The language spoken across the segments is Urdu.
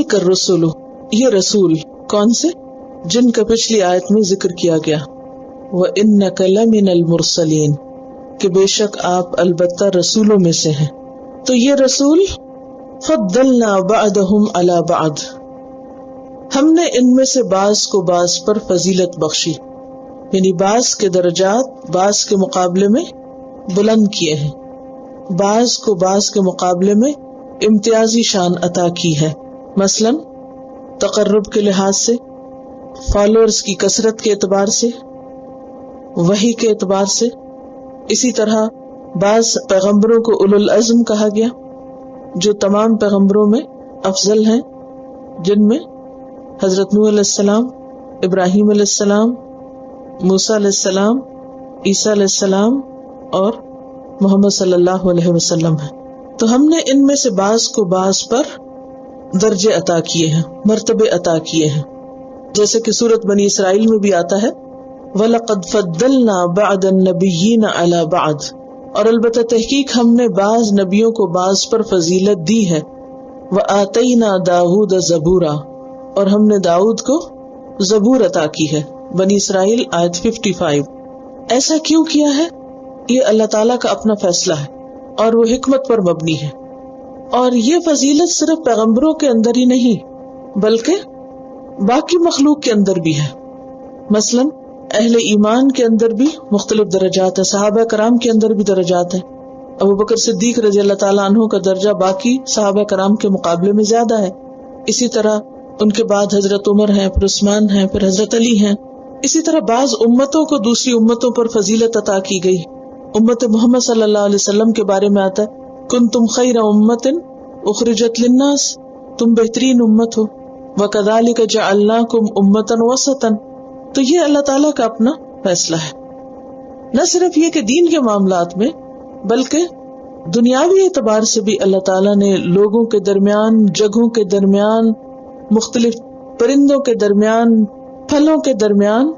تلک الرسل، یہ رسول کون سے جن کا پچھلی آیت میں ذکر کیا گیا، وَإِنَّكَ لَمِنَ الْمُرْسَلِينَ کہ بے شک آپ البتہ رسولوں میں سے ہیں. تو یہ رسول فضلنا بعدهم على بعد، ہم نے ان میں سے بعض کو بعض پر فضیلت بخشی، یعنی بعض کے درجات بعض کے مقابلے میں بلند کیے ہیں، بعض کو بعض کے مقابلے میں امتیازی شان عطا کی ہے. مثلا تقرب کے لحاظ سے، فالوورز کی کثرت کے اعتبار سے، وحی کے اعتبار سے. اسی طرح بعض پیغمبروں کو اولو العزم کہا گیا جو تمام پیغمبروں میں افضل ہیں، جن میں حضرت نوح علیہ السلام، ابراہیم علیہ السلام، موسیٰ علیہ السلام، عیسیٰ علیہ السلام اور محمد صلی اللہ علیہ وسلم ہیں. تو ہم نے ان میں سے بعض کو بعض پر درجے عطا کیے ہیں، مرتبے عطا کیے ہیں، جیسے کہ سورۃ بنی اسرائیل میں بھی آتا ہے وَلَقَدْ فَضَّلْنَا بَعْضَ النَّبِيِّينَ عَلَى بَعْضٍ، اور البتہ تحقیق ہم نے بعض نبیوں کو بعض پر فضیلت دی ہے. وَآتَيْنَا دَاوُودَ زَبُورًا، اور ہم نے داؤد کو زبور عطا کی ہے. بنی اسرائیل آیت 55. ایسا کیوں کیا ہے؟ یہ اللہ تعالیٰ کا اپنا فیصلہ ہے اور وہ حکمت پر مبنی ہے. اور یہ فضیلت صرف پیغمبروں کے اندر ہی نہیں بلکہ باقی مخلوق کے اندر بھی ہے. مثلا اہل ایمان کے اندر بھی مختلف درجات ہیں، صحابہ کرام کے اندر بھی درجات ہیں. ابوبکر صدیق رضی اللہ تعالیٰ عنہ کا درجہ باقی صحابہ کرام کے مقابلے میں زیادہ ہے. اسی طرح ان کے بعد حضرت عمر ہیں، پھر عثمان ہیں، پھر حضرت علی ہیں. اسی طرح بعض امتوں کو دوسری امتوں پر فضیلت عطا کی گئی. امت محمد صلی اللہ علیہ وسلم کے بارے میں آتا ہے کنتم خیر امت اخرجت للناس، تم بہترین امت ہو. وکذالک جعلناکم امۃ وسطا. تو یہ اللہ تعالیٰ کا اپنا فیصلہ ہے. نہ صرف یہ کہ دین کے معاملات میں بلکہ دنیاوی اعتبار سے بھی اللہ تعالیٰ نے لوگوں کے درمیان، جگہوں کے درمیان، مختلف پرندوں کے درمیان، پھلوں کے درمیان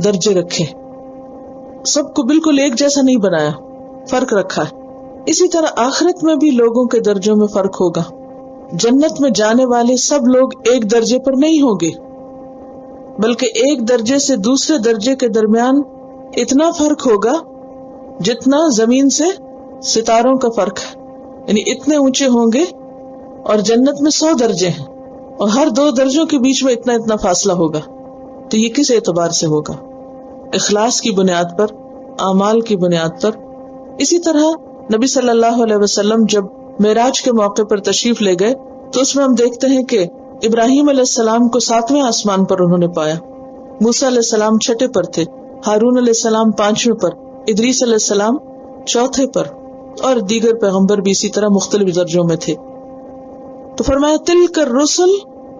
درجے رکھے. سب کو بالکل ایک جیسا نہیں بنایا، فرق رکھا ہے. اسی طرح آخرت میں بھی لوگوں کے درجوں میں فرق ہوگا. جنت میں جانے والے سب لوگ ایک درجے پر نہیں ہوں گے بلکہ ایک درجے سے دوسرے درجے کے درمیان اتنا فرق ہوگا جتنا زمین سے ستاروں کا فرق ہے. یعنی اتنے اونچے ہوں گے، اور جنت میں 100 درجے ہیں اور ہر 2 درجوں کے بیچ میں اتنا اتنا فاصلہ ہوگا. تو یہ کس اعتبار سے ہوگا؟ اخلاص کی بنیاد پر، اعمال کی بنیاد پر. اسی طرح نبی صلی اللہ علیہ وسلم جب معراج کے موقع پر تشریف لے گئے تو اس میں ہم دیکھتے ہیں کہ ابراہیم علیہ السلام کو 7ویں آسمان پر انہوں نے پایا، موسیٰ علیہ السلام 6 پر تھے، ہارون علیہ السلام 5ویں پر، ادریس علیہ السلام 4 پر، اور دیگر پیغمبر بھی اسی طرح مختلف درجوں میں تھے. تو فرمایا تلک الرسل،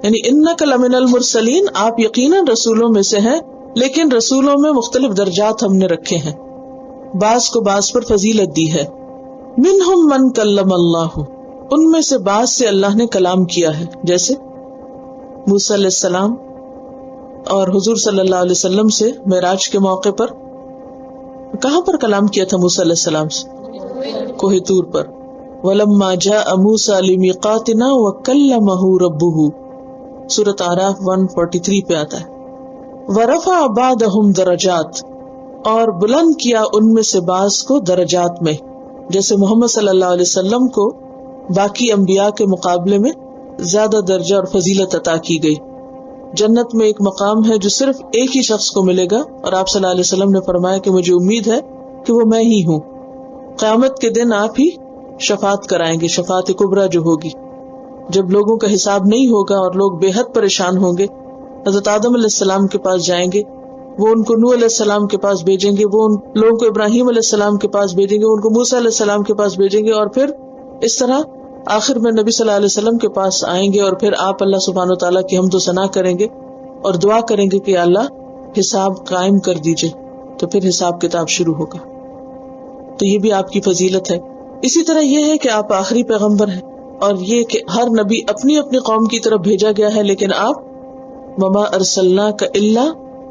یعنی انک لمن المرسلین، آپ یقیناً رسولوں میں سے ہیں، لیکن رسولوں میں مختلف درجات ہم نے رکھے ہیں، بعض کو بعض پر فضیلت دی ہے. منہم من کلم اللہ، ان میں سے بعض سے اللہ نے کلام کیا ہے، جیسے موسیٰ علیہ السلام، اور حضور صلی اللہ علیہ وسلم سے معراج کے موقع پر کہاں پر کلام کیا تھا موسیٰ علیہ السلام سے؟ کوہ طور پر. وَلَمَّا جَاءَ مُوسَىٰ لِمِيقَاتِنَا وَكَلَّمَهُ رَبُّهُ، سورۃ اعراف 143 پہ آتا ہے. وَرَفَعَ بَعْضَهُمْ دَرَجَاتٍ، اور بلند کیا ان میں سے بعض کو درجات میں، جیسے محمد صلی اللہ علیہ وسلم کو باقی انبیاء کے مقابلے میں زیادہ درجہ اور فضیلت عطا کی گئی. جنت میں ایک مقام ہے جو صرف ایک ہی شخص کو ملے گا، اور آپ صلی اللہ علیہ وسلم نے فرمایا کہ مجھے امید ہے کہ وہ میں ہی ہوں. قیامت کے دن آپ ہی شفاعت کرائیں گے، شفاعت کبریٰ جو ہوگی، جب لوگوں کا حساب نہیں ہوگا اور لوگ بے حد پریشان ہوں گے. حضرت آدم علیہ السلام کے پاس جائیں گے، وہ ان کو نوح علیہ السلام کے پاس بھیجیں گے، وہ ان لوگوں کو ابراہیم علیہ السلام کے پاس بھیجیں گے، ان کو موسیٰ علیہ السلام کے پاس بھیجیں گے، اور پھر اس طرح آخر میں نبی صلی اللہ علیہ وسلم کے پاس آئیں گے، اور پھر آپ اللہ سبحانہ وتعالیٰ کی حمد و ثنا کریں گے اور دعا کریں گے کہ اللہ حساب قائم کر دیجئے. تو پھر حساب کتاب شروع ہوگا. تو یہ بھی آپ کی فضیلت ہے. اسی طرح یہ ہے کہ آپ آخری پیغمبر ہیں، اور یہ کہ ہر نبی اپنی اپنی قوم کی طرف بھیجا گیا ہے، لیکن آپ وما ارسلناک الا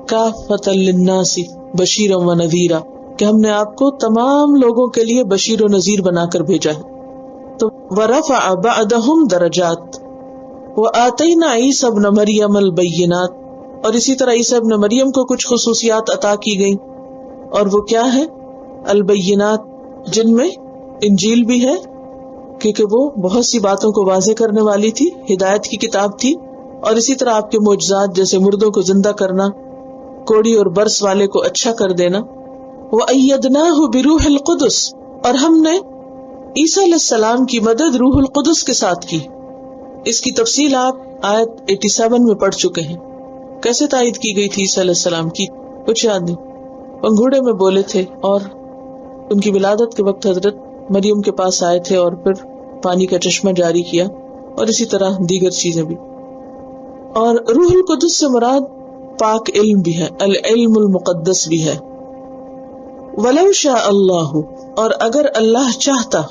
کافۃ للناس بشیرا ونذیرا، کہ ہم نے آپ کو تمام لوگوں کے لیے بشیر و نذیر بنا کر بھیجا ہے. تو ورفع بعضهم درجات، وآتینا عیسی ابن مریم البینات، اور اسی طرح عیسی ابن مریم کو کچھ خصوصیات عطا کی گئی، اور وہ کیا ہے؟ البینات، جن میں انجیل بھی ہے کیونکہ وہ بہت سی باتوں کو واضح کرنے والی تھی، ہدایت کی کتاب تھی، اور اسی طرح آپ کے معجزات جیسے مردوں کو زندہ کرنا، کوڑی اور برس والے کو اچھا کر دینا۔ وَأَيَّدْنَاهُ بِرُوحِ الْقُدُسِ، اور ہم نے عیسیٰ علیہ السلام کی مدد روح القدس کے ساتھ کی۔ اس کی تفصیل آپ آیت 87 میں پڑھ چکے ہیں۔ کیسے تائید کی گئی تھی عیسیٰ علیہ السلام کی؟ کچھ یاد نہیں، پنگھوڑے میں بولے تھے، اور ان کی ولادت کے وقت حضرت مریم کے پاس آئے تھے اور پھر پانی کا چشمہ جاری کیا، اور اسی طرح دیگر چیزیں بھی۔ اور روح القدس سے مراد پاک علم بھی ہے، العلم المقدس بھی ہے۔ وَلَوْ شَاءَ اللَّهُ، اور اگر اللہ چاہتا،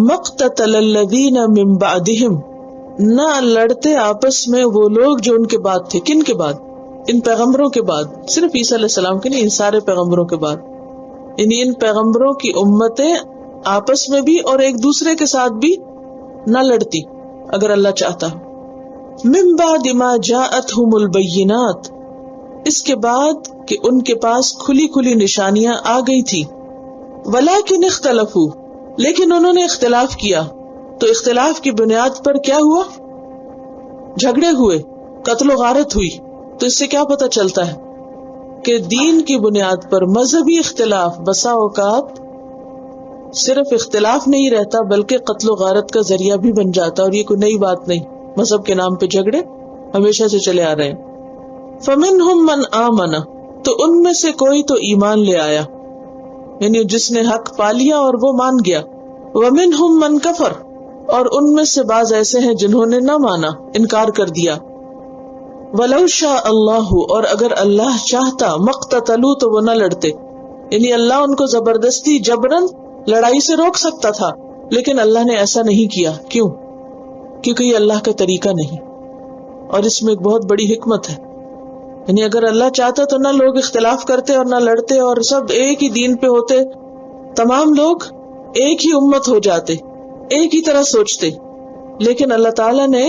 مَقْتَتَلَ الَّذِينَ مِن بَعْدِهِمْ، نہ لڑتے آپس میں وہ لوگ جو ان کے بعد تھے۔ کن کے بعد؟ ان پیغمبروں کے بعد، صرف عیسیٰ علیہ السلام کے نہیں، ان سارے پیغمبروں کے بعد، یعنی ان پیغمبروں کی امتیں آپس میں بھی اور ایک دوسرے کے ساتھ بھی نہ لڑتی اگر اللہ چاہتا۔ من بعد ما جاءتهم البینات، اس کے بعد کہ ان کے پاس کھلی کھلی نشانیاں آ گئی تھی۔ ولکن اختلفوا، لیکن انہوں نے اختلاف کیا، تو اختلاف کی بنیاد پر کیا ہوا؟ جھگڑے ہوئے، قتل و غارت ہوئی۔ تو اس سے کیا پتہ چلتا ہے کہ دین کی بنیاد پر مذہبی اختلاف بسا اوقات صرف اختلاف نہیں رہتا بلکہ قتل و غارت کا ذریعہ بھی بن جاتا، اور یہ کوئی نئی بات نہیں۔ مذہب کے نام پہ جھگڑے ہمیشہ سے چلے آ رہے ہیں۔ فمنہم من آمن، تو ان میں سے کوئی تو ایمان لے آیا، یعنی جس نے حق پا لیا اور وہ مان گیا۔ ومنہم من کفر، اور ان میں سے بعض ایسے ہیں جنہوں نے نہ مانا، انکار کر دیا۔ ولو شاء اللہ، اور اگر اللہ چاہتا، مقتتلوا، تو وہ نہ لڑتے، یعنی اللہ ان کو زبردستی جبرن لڑائی سے روک سکتا تھا، لیکن اللہ نے ایسا نہیں کیا۔ کیوں؟ کیونکہ یہ اللہ کا طریقہ نہیں، اور اس میں ایک بہت بڑی حکمت ہے۔ یعنی اگر اللہ چاہتا تو نہ لوگ اختلاف کرتے اور نہ لڑتے، اور سب ایک ہی دین پہ ہوتے، تمام لوگ ایک ہی امت ہو جاتے، ایک ہی طرح سوچتے۔ لیکن اللہ تعالیٰ نے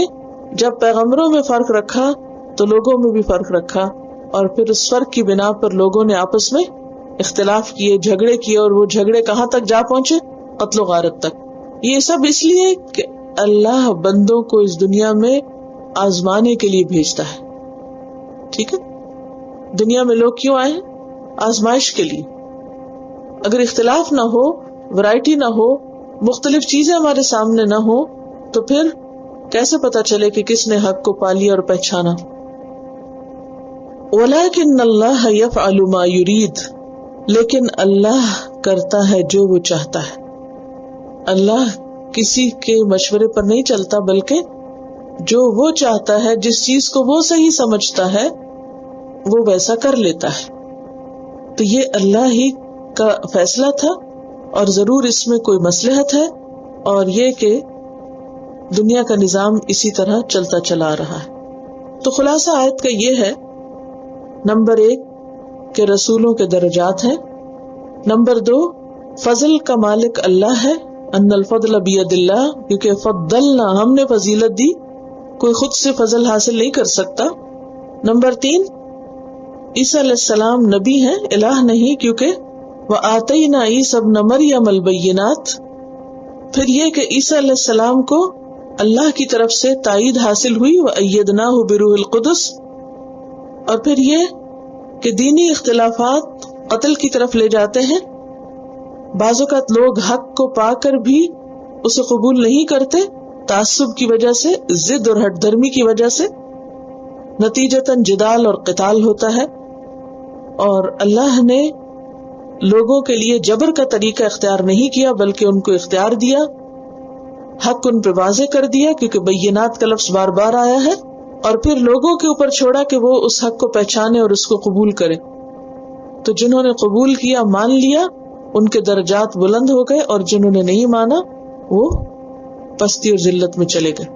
جب پیغمبروں میں فرق رکھا تو لوگوں میں بھی فرق رکھا، اور پھر اس فرق کی بنا پر لوگوں نے آپس میں اختلاف کیے، جھگڑے کیے، اور وہ جھگڑے کہاں تک جا پہنچے؟ قتل و غارت تک۔ یہ سب اس لیے کہ اللہ بندوں کو اس دنیا میں آزمانے کے لیے بھیجتا ہے۔ ٹھیک ہے، دنیا میں لوگ کیوں آئے ہیں؟ آزمائش کے لیے۔ اگر اختلاف نہ ہو، ورائٹی نہ ہو، مختلف چیزیں ہمارے سامنے نہ ہو، تو پھر کیسے پتا چلے کہ کس نے حق کو پا لیا اور پہچانا؟ وَلَكِنَّ اللَّهَ يَفْعَلُ مَا يُرِيدُ، لیکن اللہ کرتا ہے جو وہ چاہتا ہے۔ اللہ کسی کے مشورے پر نہیں چلتا، بلکہ جو وہ چاہتا ہے، جس چیز کو وہ صحیح سمجھتا ہے، وہ ویسا کر لیتا ہے۔ تو یہ اللہ ہی کا فیصلہ تھا، اور ضرور اس میں کوئی مصلحت ہے، اور یہ کہ دنیا کا نظام اسی طرح چلتا چلا رہا ہے۔ تو خلاصہ آیت کا یہ ہے، نمبر 1 کہ رسولوں کے درجات ہیں، نمبر 2 فضل کا مالک اللہ ہے، ان الفضل بید اللہ، کیونکہ فضلنا، ہم نے فضیلت دی، کوئی خود سے فضل حاصل نہیں کر سکتا۔ نمبر 3 عیسیٰ علیہ السلام نبی ہیں، الہ نہیں، کیونکہ وآتینا عیسی ابن مریم البینات۔ پھر یہ کہ عیسیٰ علیہ السلام کو اللہ کی طرف سے تائید حاصل ہوئی، وَأَيَّدْنَاهُ بِرُوحِ الْقُدُسِ۔ اور پھر یہ کہ دینی اختلافات قتل کی طرف لے جاتے ہیں۔ بعض اوقات لوگ حق کو پا کر بھی اسے قبول نہیں کرتے، تعصب کی وجہ سے، ضد اور ہٹ دھرمی کی وجہ سے، نتیجتاً جدال اور قتال ہوتا ہے۔ اور اللہ نے لوگوں کے لیے جبر کا طریقہ اختیار نہیں کیا، بلکہ ان کو اختیار دیا، حق ان پہ واضح کر دیا، کیونکہ بینات کا لفظ بار بار آیا ہے، اور پھر لوگوں کے اوپر چھوڑا کہ وہ اس حق کو پہچانے اور اس کو قبول کرے۔ تو جنہوں نے قبول کیا، مان لیا، ان کے درجات بلند ہو گئے، اور جنہوں نے نہیں مانا وہ پستی اور ذلت میں چلے گئے۔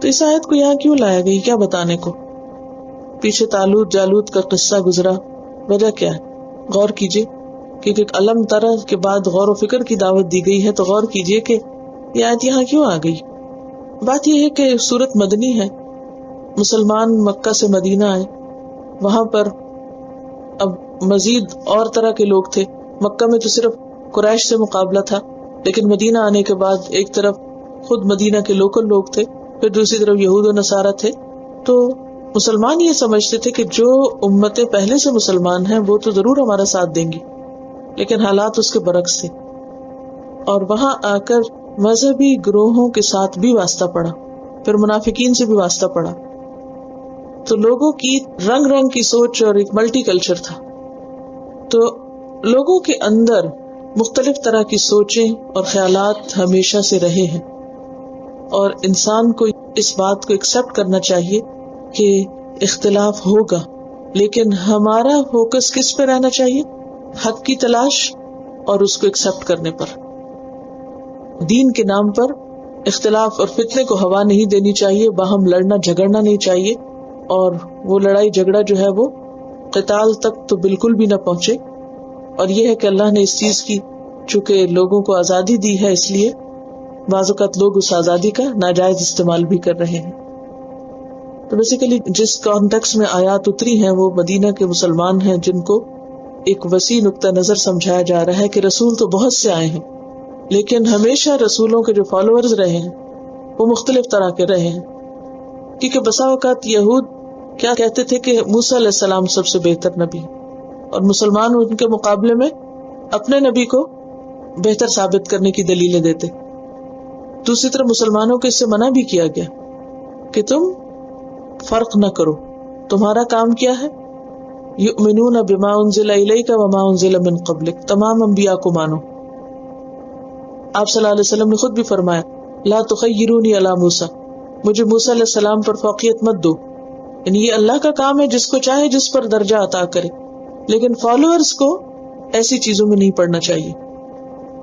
تو اس آیت کو یہاں کیوں لایا گئی؟ کیا بتانے کو؟ پیچھے طالوت جالوت کا قصہ گزرا، وجہ کیا ہے؟ غور کیجئے، کیونکہ علم ترى کے بعد غور و فکر کی دعوت دی گئی ہے، تو غور کیجئے کہ یہ آیت یہاں کیوں آ گئی۔ بات یہ ہے کہ سورت مدنی ہے، مسلمان مکہ سے مدینہ آئے، وہاں پر اب مزید اور طرح کے لوگ تھے. مکہ میں تو صرف قریش سے مقابلہ تھا، لیکن مدینہ آنے کے بعد ایک طرف خود مدینہ کے لوکل لوگ تھے، پھر دوسری طرف یہود و نصارہ تھے. تو مسلمان یہ سمجھتے تھے کہ جو امتیں پہلے سے مسلمان ہیں وہ تو ضرور ہمارا ساتھ دیں گی، لیکن حالات اس کے برعکس تھے. اور وہاں آ کر مذہبی گروہوں کے ساتھ بھی واسطہ پڑا، پھر منافقین سے بھی واسطہ پڑا. تو لوگوں کی رنگ رنگ کی سوچ اور ایک ملٹی کلچر تھا. تو لوگوں کے اندر مختلف طرح کی سوچیں اور خیالات ہمیشہ سے رہے ہیں، اور انسان کو اس بات کو ایکسپٹ کرنا چاہیے کہ اختلاف ہوگا، لیکن ہمارا فوکس کس پہ رہنا چاہیے؟ حق کی تلاش اور اس کو ایکسپٹ کرنے پر. دین کے نام پر اختلاف اور فتنے کو ہوا نہیں دینی چاہیے، باہم لڑنا جھگڑنا نہیں چاہیے، اور وہ لڑائی جھگڑا جو ہے وہ قتال تک تو بالکل بھی نہ پہنچے. اور یہ ہے کہ اللہ نے اس چیز کی چونکہ لوگوں کو آزادی دی ہے، اس لیے بعض اوقات لوگ اس آزادی کا ناجائز استعمال بھی کر رہے ہیں. تو بیسیکلی جس کانٹیکس میں آیات اتری ہیں وہ مدینہ کے مسلمان ہیں، جن کو ایک وسیع نقطہ نظر سمجھایا جا رہا ہے کہ رسول تو بہت سے آئے ہیں، لیکن ہمیشہ رسولوں کے جو فالوورز رہے ہیں وہ مختلف طرح کے رہے ہیں. کیونکہ بسا اوقات یہود کیا کہتے تھے کہ موسیٰ علیہ السلام سب سے بہتر نبی، اور مسلمان ان کے مقابلے میں اپنے نبی کو بہتر ثابت کرنے کی دلیلیں دیتے. دوسری طرف مسلمانوں کو اس سے منع بھی کیا گیا کہ تم فرق نہ کرو، تمہارا کام کیا ہے؟ یؤمنون بما انزل الیک وما انزل من قبلک، تمام انبیاء کو مانو. آپ صلی اللہ علیہ وسلم نے خود بھی فرمایا لا تخیرونی علی موسیٰ، مجھے موسیٰ علیہ السلام پر فوقیت مت دو. یعنی یہ اللہ کا کام ہے، جس کو چاہے جس پر درجہ عطا کرے، لیکن فالوورز کو ایسی چیزوں میں نہیں پڑنا چاہیے.